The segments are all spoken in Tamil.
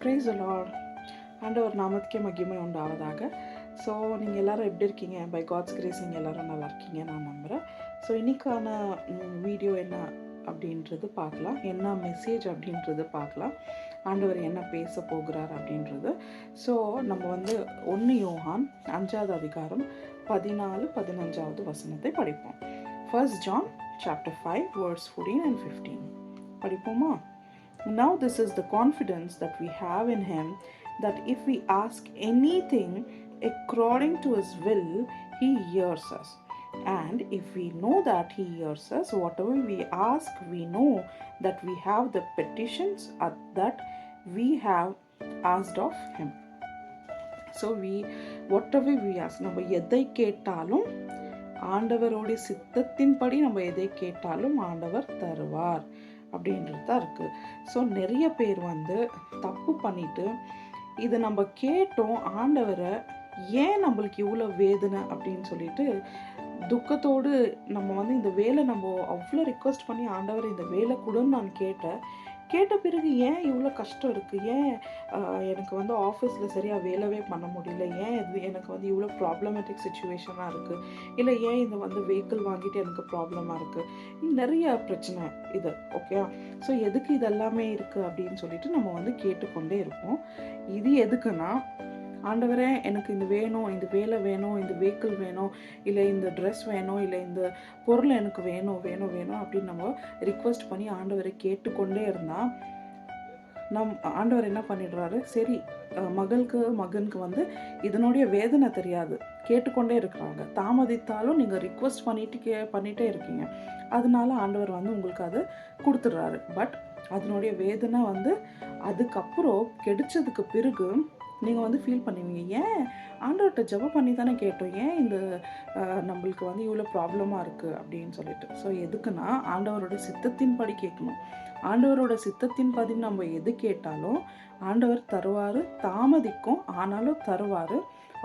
ப்ரைஸ் தி லார்ட். ஆண்டவர் நாமத்துக்கே மகிமை உண்டாவதாக. ஸோ நீங்கள் எல்லோரும் எப்படி இருக்கீங்க? பை காட்ஸ் கிரேஸ் நீங்கள் எல்லோரும் நல்லா இருக்கீங்க நான் நம்புகிறேன். ஸோ இன்றைக்கான வீடியோ என்ன அப்படின்றது பார்க்கலாம், என்ன மெசேஜ் அப்படின்றது பார்க்கலாம், ஆண்டவர் என்ன பேச போகிறார் அப்படின்றது. ஸோ நம்ம 1 யோவான் 5வது அதிகாரம் 14-15 வசனத்தை படிப்போம். 1 John chapter 5 verse 14 and 15 படிப்போமா? Now this is the confidence that we have in him, that if we ask anything according to his will, he hears us. And if we know that he hears us, whatever we ask, we know that we have the petitions that we have asked of him. So whatever we ask, நம்ம எதை கேட்டாலும் ஆண்டவருடைய சித்தத்தின்படி நம்ம எதை கேட்டாலும் ஆண்டவர் தருவார் அப்படின்றது தான் இருக்குது. ஸோ நிறைய பேர் தப்பு பண்ணிட்டு இதை நம்ம கேட்டோம், ஆண்டவரை ஏன் நம்மளுக்கு இவ்வளோ வேதனை அப்படின்னு சொல்லிட்டு துக்கத்தோடு நம்ம இந்த வேலை நம்ம அவ்வளோ ரிக்வெஸ்ட் பண்ணி ஆண்டவர் இந்த வேலை கொடுன்னு நான் கேட்ட பிறகு ஏன் இவ்வளோ கஷ்டம் இருக்குது, ஏன் எனக்கு ஆஃபீஸில் சரியாக வேலைவே பண்ண முடியல, ஏன் எனக்கு இவ்வளோ ப்ராப்ளமேட்டிக் சுச்சுவேஷனாக இருக்குது, இல்லை ஏன் இந்த வெஹிக்கிள் வாங்கிட்டு எனக்கு ப்ராப்ளமாக இருக்குது, நிறைய பிரச்சனை இது. ஓகே, ஸோ எதுக்கு இதெல்லாமே இருக்குது அப்படின்னு சொல்லிட்டு நம்ம கேட்டுக்கொண்டே இருப்போம். இது எதுக்குன்னா, ஆண்டவரே எனக்கு இந்த வேணும், இந்த வேலை வேணும், இந்த வெஹிக்கிள் வேணும், இல்லை இந்த ட்ரெஸ் வேணும், இல்லை இந்த பொருள் எனக்கு வேணும் அப்படின்னு நம்ம ரிக்வெஸ்ட் பண்ணி ஆண்டவரை கேட்டுக்கொண்டே இருந்தால் ஆண்டவர் என்ன பண்ணிடுறாரு, சரி மகனுக்கு இதனுடைய வேதனை தெரியாது, கேட்டுக்கொண்டே இருக்கிறாங்க, தாமதித்தாலும் நீங்கள் ரிக்வெஸ்ட் பண்ணிகிட்டே இருக்கீங்க, அதனால ஆண்டவர் உங்களுக்கு அதை கொடுத்துட்றாரு. பட் அதனுடைய வேதனை அதுக்கப்புறம் கிடைச்சதுக்கு பிறகு நீங்கள் ஃபீல் பண்ணுவீங்க, ஏன் ஆண்டவர்கிட்ட ஜெபம் பண்ணி தானே கேட்டோம், ஏன் இந்த நம்மளுக்கு இவ்வளோ ப்ராப்ளமாக இருக்குது அப்படின்னு சொல்லிட்டு. ஸோ எதுக்குன்னா, ஆண்டவரோட சித்தத்தின்படி கேட்கணும். ஆண்டவரோட சித்தத்தின்படி நம்ம எது கேட்டாலும் ஆண்டவர் தருவார், தாமதிக்கும் ஆனாலும் தருவார்.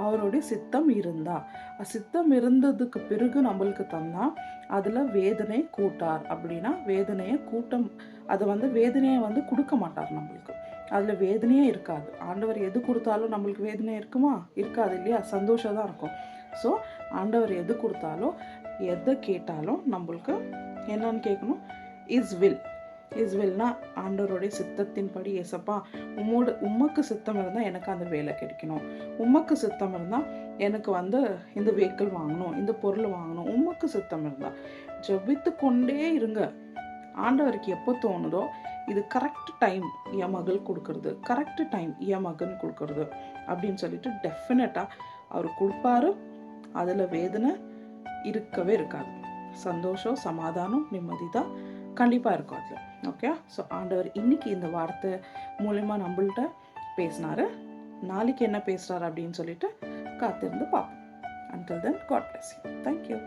அவருடைய சித்தம் இருந்ததுக்கு பிறகு நம்மளுக்கு தந்தால் அதில் வேதனை கூட்டார். அப்படின்னா வேதனையை அதை வேதனையை கொடுக்க மாட்டார் நம்மளுக்கு, அதில் வேதனையே இருக்காது. ஆண்டவர் எது கொடுத்தாலும் நம்மளுக்கு வேதனை இருக்குமா? இருக்காது இல்லையா? சந்தோஷம் தான் இருக்கும். ஸோ ஆண்டவர் எது கொடுத்தாலும் எதை கேட்டாலும் நம்மளுக்கு என்னன்னு கேட்கணும், இஸ் வில்னா ஆண்டவருடைய சித்தத்தின்படி, ஏசப்பா உமக்கு சித்தம் இருந்தால் எனக்கு அந்த வேலை கிடைக்கணும், உமக்கு சித்தம் இருந்தால் எனக்கு இந்த வெஹிக்கிள் வாங்கணும், இந்த பொருள் வாங்கணும், உமக்கு சித்தம் இருந்தால் ஜெபித்து கொண்டே இருங்க. ஆண்டவருக்கு எப்போ தோணுதோ, இது கரெக்ட் டைம் என் மகள் கொடுக்கறது, கரெக்ட் டைம் என் மகன் கொடுக்கறது அப்படின்னு சொல்லிட்டு டெஃபினட்டாக அவர் கொடுப்பாரு. அதில் வேதனை இருக்கவே இருக்காது, சந்தோஷம், சமாதானம், நிம்மதி தான் கண்டிப்பாக இருக்கும் அதில். ஓகே, ஸோ ஆண்டவர் இன்னைக்கு இந்த வார்த்தை மூலமா நம்மள்கிட்ட பேசினாரு. நாளைக்கு என்ன பேசுகிறாரு அப்படின்னு சொல்லிட்டு காத்திருந்து பார்ப்போம். Until then, God bless you. Thank you.